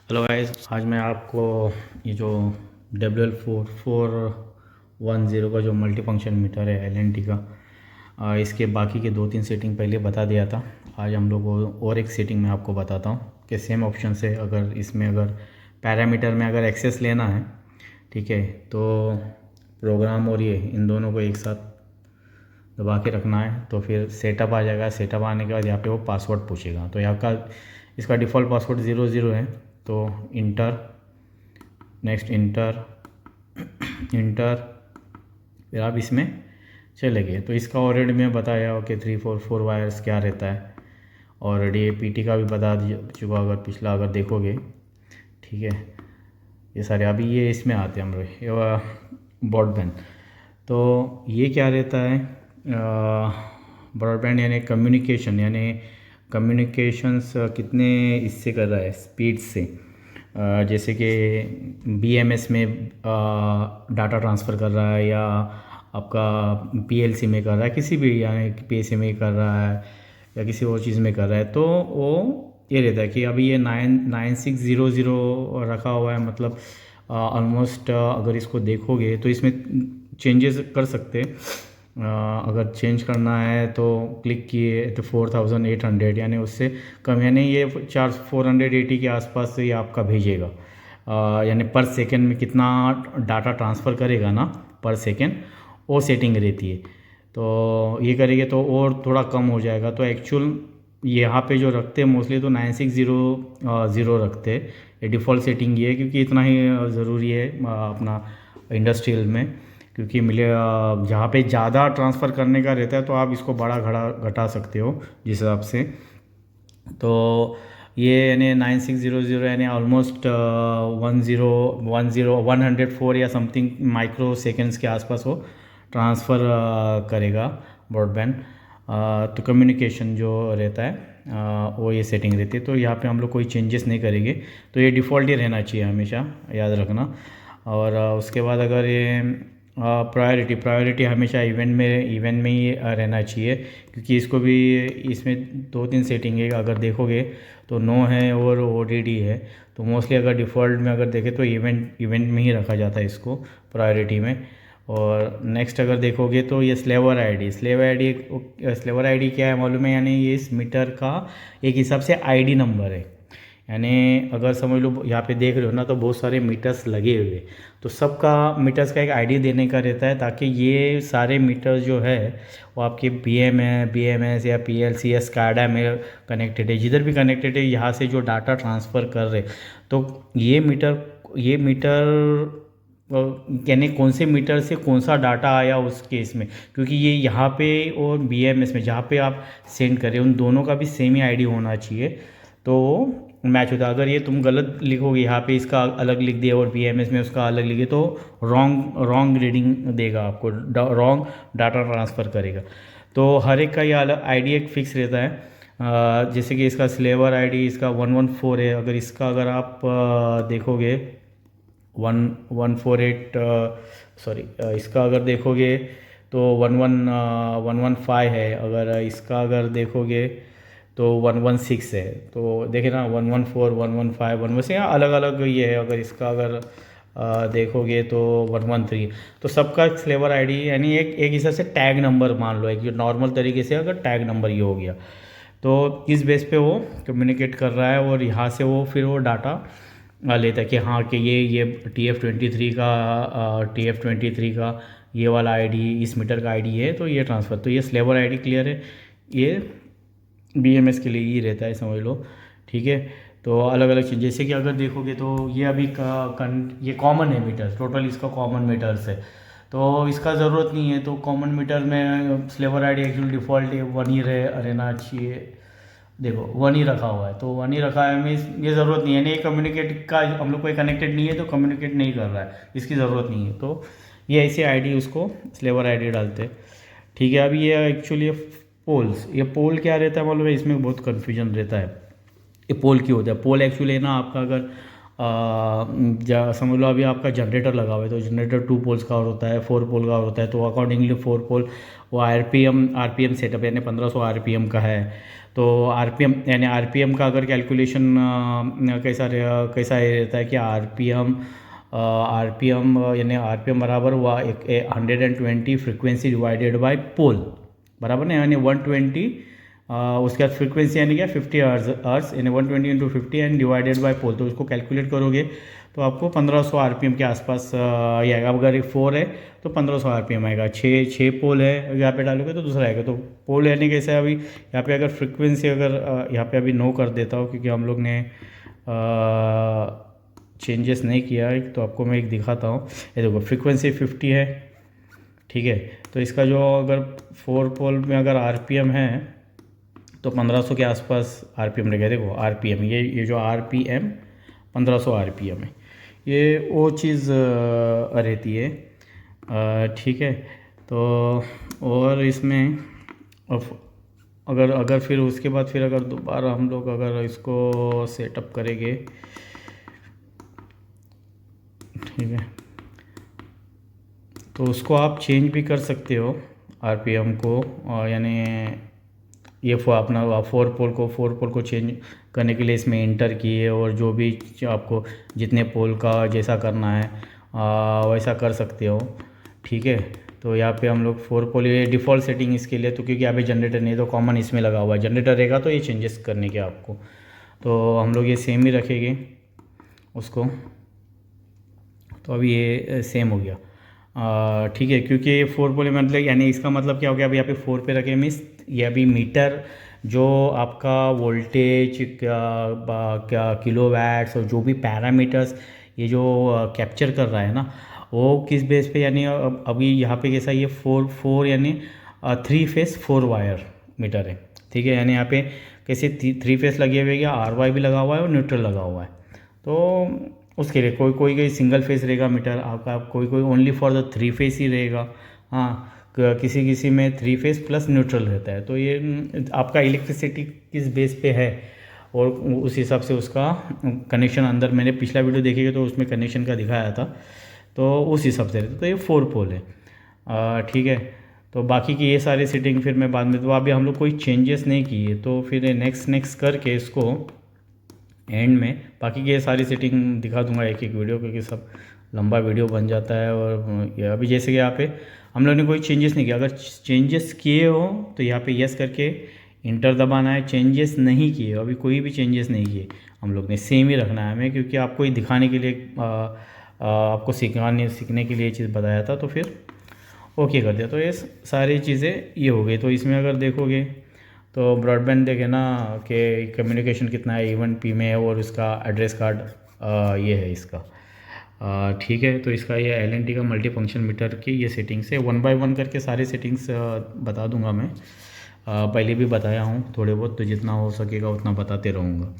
Hello guys, आज मैं आपको ये जो WL4410 का जो मल्टी फंक्शन मीटर है LNT का, इसके बाकी के 2-3 सेटिंग पहले बता दिया था। आज हम लोग और एक सेटिंग मैं आपको बताता हूँ कि सेम ऑप्शन से अगर पैरामीटर में अगर एक्सेस लेना है, ठीक है, तो प्रोग्राम और ये इन दोनों को एक साथ दबा के रखना है तो फिर सेटअप आ जाएगा। सेटअप आने के बाद यहाँ पे वो पासवर्ड पूछेगा, तो यहाँ का इसका डिफ़ॉल्ट पासवर्ड 00 है। तो इंटर, नेक्स्ट इंटर, इंटर, फिर आप इसमें चले गए। तो इसका ऑलरेडी मैं बताया हो कि 344 वायर्स क्या रहता है, ऑलरेडी ये PT का भी बता चुका अगर पिछला अगर देखोगे, ठीक है। ये सारे अभी ये इसमें आते हैं हमारे ब्रॉडबैंड। तो ये क्या रहता है, ब्रॉडबैंड यानी कम्युनिकेशन, यानी कम्युनिकेशंस कितने इससे कर रहा है, स्पीड से। जैसे कि BMS में डाटा ट्रांसफ़र कर रहा है, या आपका PLC में कर रहा है, किसी भी यानी PLC में कर रहा है या किसी और चीज़ में कर रहा है, तो वो ये रहता है कि अभी ये 9600 रखा हुआ है। मतलब ऑलमोस्ट अगर इसको देखोगे तो इसमें चेंजेस कर सकते हैं। अगर चेंज करना है तो क्लिक किए तो 4800, यानी उससे कम, यानी ये 480 के आसपास से ये आपका भेजेगा। यानी पर सेकंड में कितना डाटा ट्रांसफ़र करेगा ना, पर सेकंड, वो सेटिंग रहती है। तो ये करेंगे तो और थोड़ा कम हो जाएगा। तो एक्चुअल यहाँ पे जो रखते हैं मोस्टली तो 9600 रखते हैं। ये डिफ़ॉल्ट सेटिंग ये है, क्योंकि इतना ही ज़रूरी है अपना इंडस्ट्रियल में। क्योंकि जहाँ पे ज़्यादा ट्रांसफ़र करने का रहता है तो आप इसको बड़ा घटा सकते हो जिस हिसाब से। तो ये यानी 9600 यानी ऑलमोस्ट 104 या समथिंग माइक्रो सेकेंड्स के आसपास वो ट्रांसफ़र करेगा ब्रॉडबैंड। तो कम्युनिकेशन जो रहता है वो ये सेटिंग रहती है। तो यहाँ पे हम लोग कोई चेंजेस नहीं करेंगे, तो ये डिफ़ॉल्ट ही रहना चाहिए, हमेशा याद रखना। और उसके बाद अगर ये प्रायोरिटी हमेशा इवेंट में ही रहना चाहिए, क्योंकि इसको भी इसमें 2-3 सेटिंग है। अगर देखोगे तो नो है और ODD है। तो मोस्टली अगर डिफ़ॉल्ट में अगर देखें तो इवेंट में ही रखा जाता है इसको, प्रायोरिटी में। और नेक्स्ट अगर देखोगे तो ये स्लेवर आईडी क्या है मालूम है, यानी ये इस मीटर का एक हिसाब से ID नंबर है। यानी अगर समझ लो यहाँ पे देख रहे हो ना, तो बहुत सारे मीटर्स लगे हुए, तो सबका मीटर्स का एक ID देने का रहता है, ताकि ये सारे मीटर जो है वो आपके BMS या PLC या SCADA में कनेक्टेड है। जिधर भी कनेक्टेड है, यहाँ से जो डाटा ट्रांसफ़र कर रहे, तो ये मीटर यानी कौन से मीटर से कौन सा डाटा आया उस केस में, क्योंकि ये यहाँ पे और BMS में जहाँ पे आप सेंड करें, उन दोनों का भी सेम ही ID होना चाहिए, तो मैच होता है। अगर ये तुम गलत लिखोगे, यहाँ पे इसका अलग लिख दिया और BMS में उसका अलग लिखे, तो रॉन्ग रीडिंग देगा आपको, रॉन्ग डाटा ट्रांसफ़र करेगा। तो हर एक का ये अलग ID एक फ़िक्स रहता है। जैसे कि इसका स्लेवर ID इसका 114 है। अगर आप देखोगे 148, सॉरी, इसका अगर देखोगे तो 115 है। अगर इसका अगर देखोगे तो 116 है। तो देखे ना, 114, 115, 116 अलग अलग ये है। अगर इसका अगर देखोगे तो 113। तो सबका फ्लेवर ID यानी एक हिसाब से टैग नंबर मान लो, एक जो नॉर्मल तरीके से अगर टैग नंबर ये हो गया, तो इस बेस पे वो कम्युनिकेट कर रहा है। और यहाँ से वो फिर वो डाटा लेता है कि हाँ, कि ये TF23 का ये वाला ID इस मीटर का ID है, तो ये ट्रांसफ़र, तो ये स्लेवर ID क्लियर है। ये BMS के लिए ही रहता है, समझ लो, ठीक है। तो अलग अलग चीज़, जैसे कि अगर देखोगे तो ये अभी ये कॉमन है मीटर, टोटल इसका कॉमन मीटर्स है, तो इसका ज़रूरत नहीं है। तो कॉमन मीटर में स्लेवर ID एक्चुअली डिफ़ॉल्ट है 1 ही रहना चाहिए। देखो 1 ही रखा हुआ है, तो 1 ही रखा है, मीन्स ये ज़रूरत नहीं है, यानी कम्युनिकेट का हम लोग कोई कनेक्टेड नहीं है तो कम्युनिकेट नहीं कर रहा है, इसकी ज़रूरत नहीं है। तो ये ऐसे ID उसको स्लेवर ID डालते हैं, ठीक है। अभी ये एक्चुअली पोल्स, ये पोल क्या रहता है मालूम है, इसमें बहुत कन्फ्यूजन रहता है। ये पोल क्यों होता है? पोल एक्चुअली है ना, आपका अगर समझ लो अभी आपका जनरेटर लगा हुआ है, तो जनरेटर 2 पोल्स का और होता है, 4 पोल का और होता है। तो अकॉर्डिंगली 4 पोल वो RPM सेटअप यानी 1500 RPM का है, तो आरपीएम यानी आरपीएम का अगर कैलकुलेशन कैसा रहता है कि आरपीएम यानी आरपीएम बराबर हुआ 120 फ्रिक्वेंसी डिवाइडेड बाय पोल, बराबर ना, यानी 120 उसके बाद फ्रिक्वेंसी यानी क्या 50 हर्ट्ज यानी 120 इंटू 50 एंड डिवाइडेड बाय पोल, तो उसको कैलकुलेट करोगे तो आपको 1500 आरपीएम के आसपास ये आएगा। अगर एक 4 है तो 1500 आरपीएम आएगा। 6 पोल है यहाँ पे डालोगे तो दूसरा आएगा। तो पोल यानी कैसे है, अभी यहाँ पे अगर फ्रिक्वेंसी अगर यहाँ पे अभी नो कर देता हूँ क्योंकि हम लोग ने चेंजेस नहीं किया है, तो आपको मैं एक दिखाता हूँ। ये देखो फ्रिक्वेंसी 50 है, ठीक है। तो इसका जो अगर 4 पोल में अगर आरपीएम है तो 1500 के आसपास आरपीएम रहेगा। देखो आरपीएम ये जो आरपीएम 1500 आरपीएम है, ये वो चीज़ रहती है, ठीक है। तो और इसमें अगर फिर उसके बाद फिर अगर दोबारा हम लोग अगर इसको सेटअप करेंगे, ठीक है, तो उसको आप चेंज भी कर सकते हो आरपीएम को, यानी ये अपना 4 पोल को चेंज करने के लिए इसमें इंटर किए और जो भी आपको जितने पोल का जैसा करना है वैसा कर सकते हो, ठीक है। तो यहाँ पे हम लोग 4 पोल, ये डिफ़ॉल्ट सेटिंग इसके लिए, तो क्योंकि यहाँ पे जनरेटर नहीं तो कॉमन इसमें लगा हुआ है, जनरेटर रहेगा तो ये चेंजेस करने के आपको, तो हम लोग ये सेम ही रखेंगे उसको। तो अभी ये सेम हो गया, ठीक है, क्योंकि ये 4 पोल मतलब यानी इसका मतलब क्या हो गया, अभी यहाँ पे 4 पे रखे मीन्स ये अभी मीटर जो आपका वोल्टेज क्या किलोवाट्स और जो भी पैरामीटर्स ये जो कैप्चर कर रहा है ना, वो किस बेस पे, यानी अभी यहाँ पे कैसा ये 4 यानी 3 फेस 4 वायर मीटर है, ठीक है। यानी यहाँ पे कैसे 3 फेस लगे हुए, या RY भी लगा हुआ है और न्यूट्रल लगा हुआ है। तो उसके लिए कोई सिंगल फेस रहेगा मीटर आपका, कोई ओनली फॉर द 3 फेस ही रहेगा, हाँ, किसी में 3 फेस प्लस न्यूट्रल रहता है। तो ये आपका इलेक्ट्रिसिटी किस बेस पे है और उस हिसाब से उसका कनेक्शन अंदर, मैंने पिछला वीडियो देखिएगा तो उसमें कनेक्शन का दिखाया था, तो उस हिसाब से रहता है। तो ये 4 पोल है, ठीक है। तो बाकी की ये सारी सेटिंग फिर मैं बाद में, तो अभी हम लोग कोई चेंजेस नहीं किए, तो फिर नेक्स्ट करके इसको एंड में बाकी की ये सारी सेटिंग दिखा दूंगा एक वीडियो, क्योंकि सब लंबा वीडियो बन जाता है। और ये अभी जैसे कि यहाँ पे हम लोग ने कोई चेंजेस नहीं किया, अगर चेंजेस किए हो तो यहाँ पे यस करके इंटर दबाना है। चेंजेस नहीं किए, अभी कोई भी चेंजेस नहीं किए हम लोग ने, सेम ही रखना है हमें, क्योंकि आपको ही दिखाने के लिए आपको सीखने के लिए ये चीज़ बताया था, तो फिर ओके कर दिया। तो ये सारी चीज़ें ये हो गई। तो इसमें अगर देखोगे तो ब्रॉडबैंड देखे ना कि कम्युनिकेशन कितना है, इवन पी में है, और उसका एड्रेस कार्ड ये है इसका, ठीक है। तो इसका ये LNT का मल्टी फंक्शन मीटर की ये सेटिंग्स है, 1 बाय 1 करके सारे सेटिंग्स बता दूंगा मैं, पहले भी बताया हूँ थोड़े बहुत, तो जितना हो सकेगा उतना बताते रहूँगा।